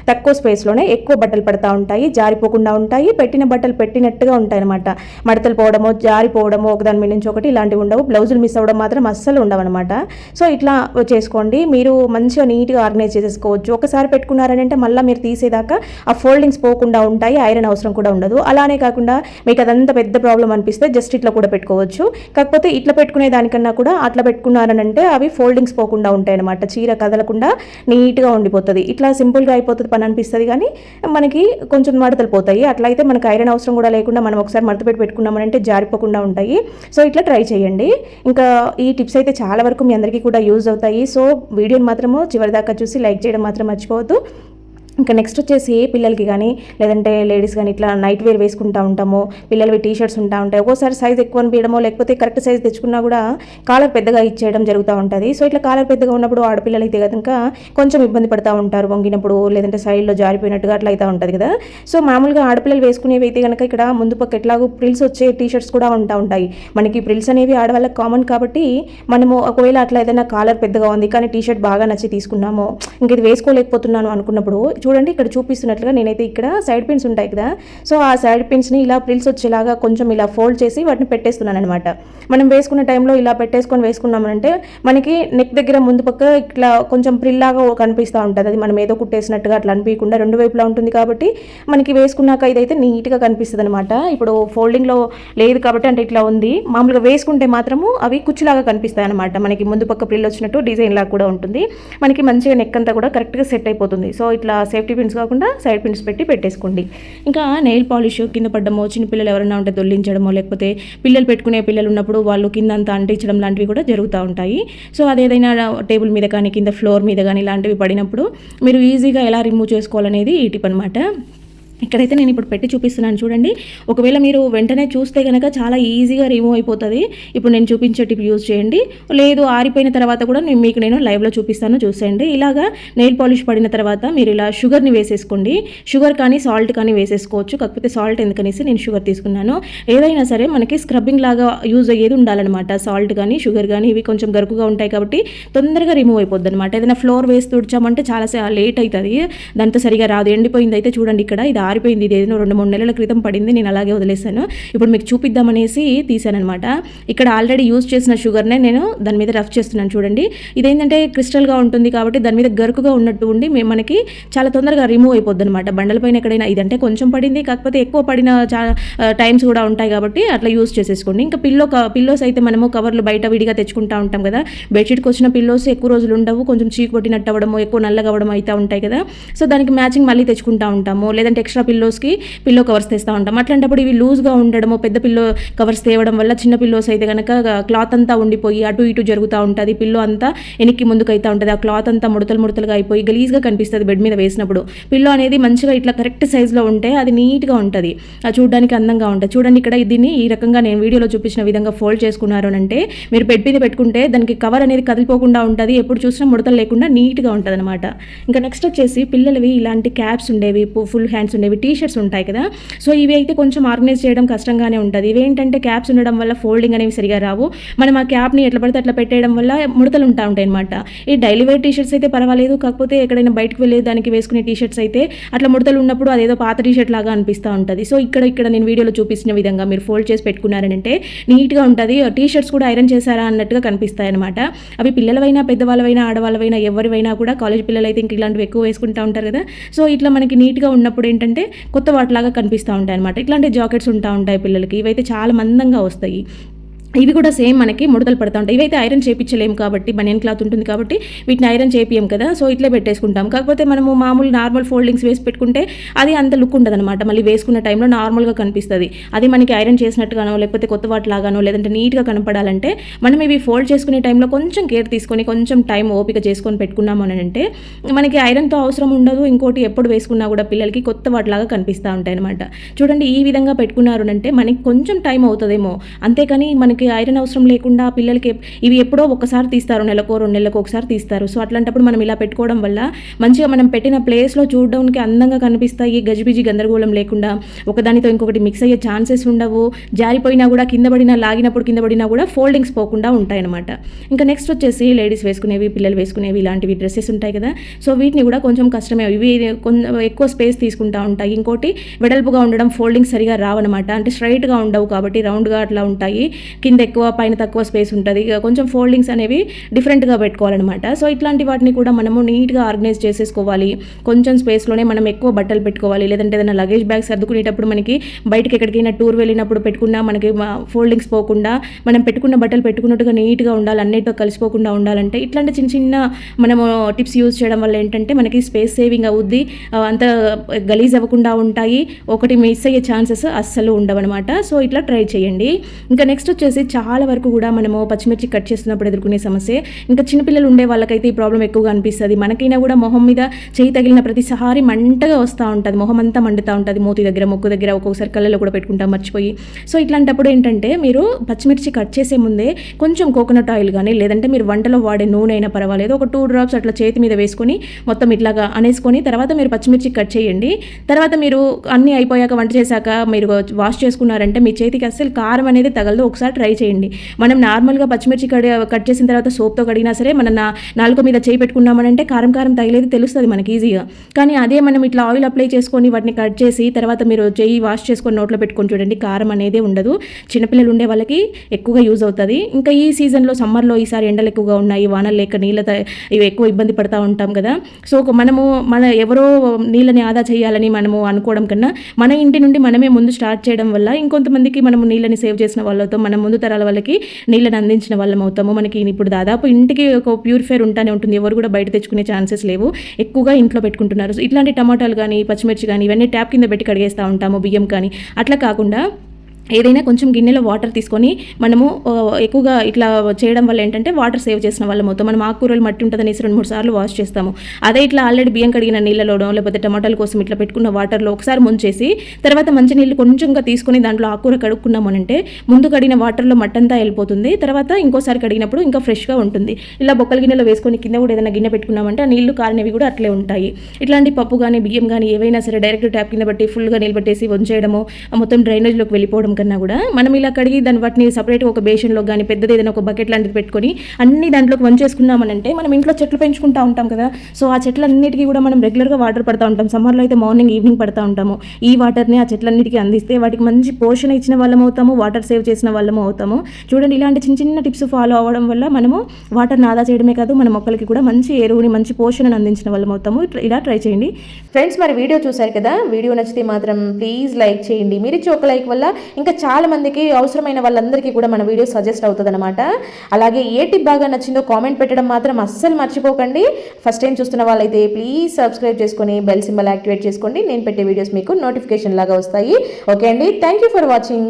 తక్కువ స్పేస్లోనే ఎక్కువ బట్టలు పడతా ఉంటాయి, జారిపోకుండా ఉంటాయి, పెట్టిన బట్టలు పెట్టినట్టుగా ఉంటాయన్నమాట. మడతలు పోవడము, జారిపోవడము, ఒకదాని మీద నుంచి ఒకటి ఇలాంటివి ఉండవు. బ్లౌజులు మిస్ అవ్వడం మాత్రం అస్సలు ఉండవు అనమాట. సో ఇట్లా చేసుకోండి, మీరు మంచిగా నీట్గా ఆర్గనైజ్ చేసేసుకోవచ్చు. ఒకసారి పెట్టుకున్నారని అంటే మళ్ళీ మీరు తీసేదాకా ఆ ఫోల్డింగ్స్ పోకుండా ఉంటాయి, ఐరన్ అవసరం కూడా ఉండదు. అలానే కాకుండా మీకు అదంతా పెద్ద ప్రాబ్లం అనిపిస్తే జస్ట్ ఇట్లా కూడా పెట్టుకోవచ్చు. కాకపోతే ఇట్లా పెట్టుకునే దానికన్నా కూడా అట్లా పెట్టుకున్నారని అంటే అవి ఫోల్డింగ్స్ పోకుండా ఉంటాయి అనమాట. చీర కదలకుండా నీట్గా ఉండిపోతుంది. ఇట్లా సింపుల్గా అయిపోతుంది పని అనిపిస్తుంది, కానీ మనకి కొంచెం మడతలు పోతాయి. అట్లా అయితే మనకు ఐరన్ అవసరం కూడా లేకుండా మనం ఒకసారి మడత పెట్టుకున్నామనంటే జారిపోకుండా ఉంటాయి. సో ఇట్లా ట్రై చేయండి. ఇంకా ఈ టిప్స్ అయితే చాలా వరకు మీ అందరికీ కూడా యూజ్ అవుతాయి. సో వీడియోని మాత్రము చివరిదాకా చూసి లైక్ చేయడం మాత్రం మర్చిపోవద్దు. ఇంకా నెక్స్ట్ వచ్చేసి పిల్లలకి కానీ లేదంటే లేడీస్ కానీ ఇట్లా నైట్ వేర్ వేసుకుంటూ ఉంటాము. పిల్లలవి టీషర్ట్స్ ఉంటాయి. ఒక్కోసారి సైజ్ ఎక్కువ అనిపించడమో లేకపోతే కరెక్ట్ సైజ్ తెచ్చుకున్నా కూడా కాలర్ పెద్దగా ఇచ్చేయడం జరుగుతూ ఉంటుంది. సో ఇట్లా కాలర్ పెద్దగా ఉన్నప్పుడు ఆడపిల్లలు అయితే కనుక కొంచెం ఇబ్బంది పడుతూ ఉంటారు, వంగినప్పుడు లేదంటే సైడ్లో జారిపోయినట్టుగా అట్లా అయితే ఉంటుంది కదా. సో మామూలుగా ఆడపిల్లలు వేసుకునేవి అయితే కనుక ఇక్కడ ముందు పక్క ఎట్లాగో ప్రిల్స్ వచ్చే టీషర్ట్స్ కూడా ఉంటాయి. మనకి ప్రిల్స్ అనేవి ఆడవాళ్ళకి కామన్ కాబట్టి మనము ఒకవేళ అట్లా ఏదైనా కాలర్ పెద్దగా ఉంది కానీ టీషర్ట్ బాగా నచ్చి తీసుకున్నాము, ఇంక ఇది వేసుకోలేకపోతున్నాను అనుకున్నప్పుడు చూడండి ఇక్కడ చూపిస్తున్నట్లుగా నేనైతే ఇక్కడ సైడ్ పిన్స్ ఉంటాయి కదా. సో ఆ సైడ్ పిన్స్ని ఇలా ప్రిల్స్ వచ్చేలాగా కొంచెం ఇలా ఫోల్డ్ చేసి వాటిని పెట్టేస్తున్నాను అనమాట. మనం వేసుకున్న టైంలో ఇలా పెట్టేసుకొని వేసుకున్నామంటే మనకి నెక్ దగ్గర ముందు పక్క ఇట్లా కొంచెం ప్రిల్లాగా కనిపిస్తూ ఉంటుంది. అది మనం ఏదో కుట్టేసినట్టుగా అట్లా అనిపించకుండా రెండు వైపులా ఉంటుంది కాబట్టి మనకి వేసుకున్నాక ఇదైతే నీట్గా కనిపిస్తుంది అనమాట. ఇప్పుడు ఫోల్డింగ్లో లేదు కాబట్టి అంటే ఇట్లా ఉంది, మామూలుగా వేసుకుంటే మాత్రము అవి కుచ్చులాగా కనిపిస్తాయి అనమాట. మనకి ముందు పక్క ప్రిల్ వచ్చినట్టు డిజైన్ లాగా కూడా ఉంటుంది. మనకి మంచిగా నెక్ అంతా కూడా కరెక్ట్గా సెట్ అయిపోతుంది. సో ఇట్లా సేఫ్టీ పిన్స్ కాకుండా సైడ్ పిన్స్ పెట్టేసుకోండి. ఇంకా నెయిల్ పాలిష్ కింద పడ్డమో, చిన్నపిల్లలు ఎవరైనా ఉంటే దొల్లించడమో, లేకపోతే పిల్లలు పెట్టుకునే పిల్లలు ఉన్నప్పుడు వాళ్ళు కింద అంతా అంటించడం లాంటివి కూడా జరుగుతూ ఉంటాయి. సో అదేదైనా టేబుల్ మీద కానీ కింద ఫ్లోర్ మీద కానీ ఇలాంటివి పడినప్పుడు మీరు ఈజీగా ఎలా రిమూవ్ చేసుకోవాలనేది ఈ టిప్ అనమాట. ఇక్కడైతే నేను ఇప్పుడు పెట్టి చూపిస్తున్నాను చూడండి. ఒకవేళ మీరు వెంటనే చూస్తే కనుక చాలా ఈజీగా రిమూవ్ అయిపోతుంది. ఇప్పుడు నేను చూపించే టిప్ యూజ్ చేయండి. లేదు ఆరిపోయిన తర్వాత కూడా మీకు నేను లైవ్లో చూపిస్తాను, చూసేయండి. ఇలాగా నెయిల్ పాలిష్ పడిన తర్వాత మీరు ఇలా షుగర్ని వేసేసుకోండి. షుగర్ కానీ సాల్ట్ కానీ వేసేసుకోవచ్చు. కాకపోతే సాల్ట్ ఎందుకనేసి నేను షుగర్ తీసుకున్నాను. ఏదైనా సరే మనకి స్క్రబ్బింగ్ లాగా యూజ్ అయ్యేది ఉండాలన్నమాట. సాల్ట్ కానీ షుగర్ కానీ ఇవి కొంచెం గరుకుగా ఉంటాయి కాబట్టి తొందరగా రిమూవ్ అయిపోద్ది అనమాట. ఏదైనా ఫ్లోర్ వేసి తుడిచామంటే చాలా లేట్ అవుతుంది, దాంతో సరిగా రాదు. ఎండిపోయింది అయితే చూడండి ఇక్కడ ఇది ఆరిపోయింది. ఇది ఏదో 2-3 నెలల క్రితం పడింది, నేను అలాగే వదిలేసాను. ఇప్పుడు మీకు చూపిద్దామనేసి తీసానమాట. ఇక్కడ ఆల్రెడీ యూజ్ చేసిన షుగర్నే నేను దాని మీద రఫ్ చేస్తున్నాను చూడండి. ఇదేంటంటే క్రిస్టల్గా ఉంటుంది కాబట్టి దాని మీద గరుకుగా ఉన్నట్టు ఉండి మనకి చాలా తొందరగా రిమూవ్ అయిపోద్ది అనమాట. బండలపైన ఎక్కడైనా ఇదంటే కొంచెం పడింది, కాకపోతే ఎక్కువ పడిన టైమ్స్ కూడా ఉంటాయి కాబట్టి అట్లా యూజ్ చేసేసుకోండి. ఇంకా పిల్లోస్ అయితే మనము కవర్లు బయట విడిగా తెచ్చుకుంటూ ఉంటాం కదా. బెడ్షీట్కి వచ్చిన పిల్లోస్ ఎక్కువ రోజులు ఉండవు, కొంచెం చీకు పట్టినట్టు అవ్వడము, ఎక్కువ నల్లగా అవ్వడం అయితే ఉంటాయి కదా. సో దానికి మ్యాచింగ్ మళ్ళీ తెచ్చుకుంటూ ఉంటాము. లేదంటే ఎక్స్ట్రా పిల్లో కవర్స్ తెస్తూ ఉంటాం. అట్లాంటప్పుడు ఇవి లూజ్గా ఉండడము, పెద్ద పిల్లో కవర్స్ తేవడం వల్ల చిన్న పిల్లోస్ అయితే కనుక క్లాత్ అంతా ఉండిపోయి అటు ఇటు జరుగుతూ ఉంటుంది. పిల్లో అంతా వెనక్కి ముందుకు అయితే ఉంటుంది. ఆ క్లాత్ అంతా ముడతలుగా అయిపోయి గలీజ్గా కనిపిస్తుంది బెడ్ మీద వేసినప్పుడు. పిల్లో అనేది మంచిగా ఇట్లా కరెక్ట్ సైజులో ఉంటే అది నీట్గా ఉంటుంది, చూడడానికి అందంగా ఉంటుంది. చూడండి ఇక్కడ దీన్ని ఈ రకంగా నేను వీడియోలో చూపించిన విధంగా ఫోల్డ్ చేసుకున్నారు అంటే మీరు బెడ్ మీద పెట్టుకుంటే దానికి కవర్ అనేది కదిలిపోకుండా ఉంటుంది, ఎప్పుడు చూసినా ముడతలు లేకుండా నీట్గా ఉంటుంది అనమాట. ఇంకా నెక్స్ట్ వచ్చేసి పిల్లలవి ఇలాంటి క్యాప్స్ ఉండేవి, ఫుల్ హ్యాండ్స్ ఉండేవి ఇవి టీ షర్ట్స్ ఉంటాయి కదా, సో ఇవి అయితే కొంచెం ఆర్గనైజ్ చేయడం కష్టంగానే ఉంటుంది. ఇవేంటంటే క్యాప్స్ ఉండడం వల్ల ఫోల్డింగ్ అనేవి సరిగా రావు. మనం ఆ క్యాప్ని ఎట్లా పడితే అట్లా పెట్టేయడం వల్ల ముడతలు ఉంటాయి అనమాట. ఈ డైలీ వేర్ టీ షర్ట్స్ అయితే పర్వాలేదు, కాకపోతే ఎక్కడైనా బయటకు వెళ్ళే దానికి వేసుకునే టీ షర్ట్స్ అయితే అట్లా ముడతలు ఉన్నప్పుడు అదేదో పాత టీ షర్ట్ లాగా అనిపిస్తూ ఉంటుంది. సో ఇక్కడ నేను వీడియోలో చూపించిన విధంగా మీరు ఫోల్డ్ చేసి పెట్టుకున్నారంటే నీట్గా ఉంటుంది. టీ షర్ట్స్ కూడా ఐరన్ చేశారా అన్నట్టుగా కనిపిస్తాయి అనమాట. అవి పిల్లలవైనా పెద్దవాళ్ళవైనా ఆడవాళ్ళవైనా ఎవరివైనా కూడా, కాలేజ్ పిల్లలు అయితే ఇంక ఇలాంటివి ఎక్కువ వేసుకుంటూ ఉంటారు కదా, సో ఇట్లా మనకి నీట్గా ఉన్నప్పుడు ఏంటంటే కొత్త వాటిలాగా కనిపిస్తూ ఉంటాయి అనమాట. ఇట్లాంటి జాకెట్స్ ఉంటాయి పిల్లలకి, ఇవైతే చాలా మందంగా వస్తాయి. ఇవి కూడా సేమ్ మనకి ముడతలు పడుతూ ఉంటాయి. ఇవైతే ఐరన్ చేయించలేము కాబట్టి, బనియన్ క్లాత్ ఉంటుంది కాబట్టి వీటిని ఐరన్ చేపియం కదా, సో ఇట్లే పెట్టేసుకుంటాం. కాకపోతే మనము మామూలు నార్మల్ ఫోల్డింగ్స్ వేసి పెట్టుకుంటే అది అంత లుక్ ఉండదు అనమాట. మళ్ళీ వేసుకున్న టైంలో నార్మల్గా కనిపిస్తుంది. అది మనకి ఐరన్ చేసినట్టుగానో లేకపోతే కొత్త వాటిలాగానో లేదంటే నీట్గా కనపడాలంటే మనం ఇవి ఫోల్డ్ చేసుకునే టైంలో కొంచెం కేర్ తీసుకొని కొంచెం టైం ఓపిక చేసుకొని పెట్టుకున్నాము అని అంటే మనకి ఐరన్తో అవసరం ఉండదు. ఇంకోటి ఎప్పుడు వేసుకున్నా కూడా పిల్లలకి కొత్త వాటిలాగా కనిపిస్తూ ఉంటాయి అనమాట. చూడండి, ఈ విధంగా పెట్టుకున్నారు అంటే మనకి కొంచెం టైం అవుతుందేమో, అంతేకాని మనకి ఐరన్ అవసరం లేకుండా పిల్లలకి ఇవి ఎప్పుడో ఒకసారి తీస్తారు, నెలకో 2 నెలలకు ఒకసారి తీస్తారు. సో అట్లాంటప్పుడు మనం ఇలా పెట్టుకోవడం వల్ల మంచిగా మనం పెట్టిన ప్లేస్లో చూడడానికి అందంగా కనిపిస్తాయి. గజిబిజి గందరగోళం లేకుండా ఒకదానితో ఇంకొకటి మిక్స్ అయ్యే ఛాన్సెస్ ఉండవు. జారిపోయినా కూడా కింద పడినా, లాగినప్పుడు కింద పడినా కూడా ఫోల్డింగ్స్ పోకుండా ఉంటాయన్నమాట. ఇంకా నెక్స్ట్ వచ్చేసి లేడీస్ వేసుకునేవి, పిల్లలు వేసుకునేవి ఇలాంటివి డ్రెస్సెస్ ఉంటాయి కదా, సో వీటిని కూడా కొంచెం కష్టమే. ఇవి ఎక్కువ స్పేస్ తీసుకుంటూ ఉంటాయి. ఇంకోటి వెడల్పుగా ఉండడం, ఫోల్డింగ్ సరిగా రావన్నమాట. అంటే స్ట్రైట్గా ఉండవు కాబట్టి రౌండ్గా అట్లా ఉంటాయి. కింద ఎక్కువ పైన తక్కువ స్పేస్ ఉంటుంది. కొంచెం ఫోల్డింగ్స్ అనేవి డిఫరెంట్గా పెట్టుకోవాలన్నమాట. సో ఇట్లాంటి వాటిని కూడా మనము నీట్గా ఆర్గనైజ్ చేసేసుకోవాలి. కొంచెం స్పేస్లోనే మనం ఎక్కువ బట్టలు పెట్టుకోవాలి. లేదంటే ఏదైనా లగేజ్ బ్యాగ్ సర్దుకునేటప్పుడు మనకి బయటకి ఎక్కడికైనా టూర్ వెళ్ళినప్పుడు పెట్టుకున్నా మనకి ఫోల్డింగ్స్ పోకుండా మనం పెట్టుకున్న బట్టలు పెట్టుకున్నట్టుగా నీట్గా ఉండాలి, అన్నిటితో కలిసిపోకుండా ఉండాలంటే ఇట్లాంటి చిన్న చిన్న మనము టిప్స్ యూజ్ చేయడం వల్ల ఏంటంటే మనకి స్పేస్ సేవింగ్ అవుద్ది, అంత గలీజ్ అవ్వకుండా ఉంటాయి, ఒకటి మిస్ అయ్యే ఛాన్సెస్ అస్సలు ఉండవన్నమాట. సో ఇట్లా ట్రై చేయండి. ఇంకా నెక్స్ట్ వచ్చేసి చాలా వరకు కూడా మనము పచ్చిమిర్చి కట్ చేస్తున్నప్పుడు ఎదుర్కొనే సమస్య. ఇంకా చిన్నపిల్లలు ఉండే వాళ్ళకైతే ఈ ప్రాబ్లం ఎక్కువగా అనిపిస్తుంది. మనకైనా కూడా మొహం మీద చేయి తగిలిన ప్రతిసారి మంటగా వస్తూ ఉంటుంది, మొహం అంతా మండుతూ ఉంటుంది, మూతి దగ్గర, ముక్కు దగ్గర, ఒక్కొక్కసారి కళ్ళలో కూడా పెట్టుకుంటాం మర్చిపోయి. సో ఇట్లాంటప్పుడు ఏంటంటే మీరు పచ్చిమిర్చి కట్ చేసే ముందే కొంచెం కోకోనట్ ఆయిల్ కానీ లేదంటే మీరు వంటలో వాడే నూనె అయినా పర్వాలేదు, ఒక 2 డ్రాప్స్ అట్లా చేతి మీద వేసుకొని మొత్తం ఇట్లాగా అనేసుకొని తర్వాత మీరు పచ్చిమిర్చి కట్ చేయండి. తర్వాత మీరు అన్నీ అయిపోయాక, వంట చేశాక మీరు వాష్ చేసుకున్నారంటే మీ చేతికి అస్సలు కారం అనేది తగలదు. ఒకసారి ట్రై చేయండి. మనం నార్మల్గా పచ్చిమిర్చి కట్ చేసిన తర్వాత సోప్తో కడిగినా సరే మన నాలుక మీద చేయి పెట్టుకున్నామనంటే కారం తగిలేదు తెలుస్తుంది మనకి ఈజీగా. కానీ అదే మనం ఇట్లా ఆయిల్ అప్లై చేసుకొని వాటిని కట్ చేసి తర్వాత మీరు చేయి వాష్ చేసుకొని నోట్లో పెట్టుకొని చూడండి, కారం అనేది ఉండదు. చిన్నపిల్లలు ఉండే వాళ్ళకి ఎక్కువగా యూజ్ అవుతుంది. ఇంకా ఈ సీజన్లో సమ్మర్లో ఈసారి ఎండలు ఎక్కువగా ఉన్నాయి, వానలు లేక నీళ్ళతో ఇవి ఎక్కువ ఇబ్బంది పడతా ఉంటాం కదా. సో మన ఎవరో నీళ్ళని ఆదా చేయాలని మనము అనుకోవడం కన్నా మన ఇంటి నుండి మనమే ముందు స్టార్ట్ చేయడం వల్ల ఇంకొంతమందికి మనము నీళ్ళని సేవ్ చేసిన వాళ్ళతో మనం ముందు తరాల వాళ్ళకి నీళ్ళని అందించిన వాళ్ళం అవుతాము. మనకి ఇప్పుడు దాదాపు ఇంటికి ఒక ప్యూరిఫైర్ ఉంటానే ఉంటుంది, ఎవరు కూడా బయట తెచ్చుకునే ఛాన్సెస్ లేవు, ఎక్కువగా ఇంట్లో పెట్టుకుంటున్నారు. ఇట్లాంటి టమాటాలు కానీ పచ్చిమిర్చి కానీ ఇవన్నీ ట్యాప్ కింద పెట్టి కడిగేస్తూ ఉంటాము, బియ్యం కానీ. అట్లా కాకుండా ఏదైనా కొంచెం గిన్నెలో వాటర్ తీసుకొని మనము ఎక్కువగా ఇట్లా చేయడం వల్ల ఏంటంటే వాటర్ సేవ్ చేసిన వాళ్ళం అవుతాం. మనం ఆకుకూరలు మట్టి ఉంటుందని 2-3 సార్లు వాష్ చేస్తాము. అదే ఇట్లా ఆల్రెడీ బియ్యం కడిగిన నీళ్ళలోనో లేకపోతే టమాటాల కోసం ఇట్లా పెట్టుకున్న వాటర్లో ఒకసారి ముంచేసి తర్వాత మంచి నీళ్ళు కొంచెంగా తీసుకొని దాంట్లో ఆకుకూర కడుక్కున్నామనంటే ముందు కడిగిన వాటర్లో మట్టంతా వెళ్ళిపోతుంది, తర్వాత ఇంకోసారి కడిగినప్పుడు ఇంకా ఫ్రెష్గా ఉంటుంది. ఇలా బొక్కల గిన్నెలో వేసుకొని కింద కూడా ఏదైనా గిన్నె పెట్టుకున్నామంటే ఆ నీళ్లు కారినవి కూడా అట్లే ఉంటాయి. ఇట్లాంటి పప్పు కానీ బియ్యం కానీ ఏవైనా సరే డైరెక్ట్ ట్యాప్ కింద బట్టి ఫుల్గా నీళ్ళు పెట్టేసి వంచేయడము, మొత్తం డ్రైనేజ్లోకి వెళ్ళిపోవడం కన్నా కూడా మనం ఇలా కడిగి దాన్ని వాటిని సపరేట్గా ఒక బేషన్లో కానీ పెద్దది ఏదైనా ఒక బకెట్ లాంటిది పెట్టుకొని అన్ని దాంట్లోకి వంచేసుకున్నామనంటే మనం ఇంట్లో చెట్లు పెంచుకుంటూ ఉంటాం కదా. సో ఆ చెట్లన్నిటికీ కూడా మనం రెగ్యులర్గా వాటర్ పడుతూ ఉంటాం. సమ్మర్లో అయితే మార్నింగ్ ఈవినింగ్ పడుతూ ఉంటాము. ఈ వాటర్ని ఆ చెట్లన్నిటికీ అందిస్తే వాటికి మంచి పోషణ ఇచ్చిన వాళ్ళం అవుతాము, వాటర్ సేవ్ చేసిన వాళ్ళము అవుతాము. చూడండి, ఇలాంటి చిన్న చిన్న టిప్స్ ఫాలో అవ్వడం వల్ల మనము వాటర్ని ఆదా చేయడమే కాదు, మన మొక్కలకి కూడా మంచి ఎరువుని మంచి పోషణను అందించిన వాళ్ళం అవుతాము. ఇలా ట్రై చేయండి ఫ్రెండ్స్. మరి వీడియో చూసారు కదా, వీడియో నచ్చితే మాత్రం ప్లీజ్ లైక్ చేయండి. మీరు ఇచ్చే ఒక లైక్ వల్ల ఇంకా చాలా మందికి అవసరమైన వాళ్ళందరికీ కూడా మన వీడియో సజెస్ట్ అవుతుంది అనమాట. అలాగే ఏ టిప్ బాగా నచ్చిందో కామెంట్ పెట్టడం మాత్రం అస్సలు మర్చిపోకండి. ఫస్ట్ టైం చూస్తున్న వాళ్ళైతే ప్లీజ్ సబ్స్క్రైబ్ చేసుకొని బెల్ సింబల్ యాక్టివేట్ చేసుకోండి. నేను పెట్టే వీడియోస్ మీకు నోటిఫికేషన్ లాగా వస్తాయి. ఓకే అండి, థ్యాంక్ యూ ఫర్ వాచింగ్.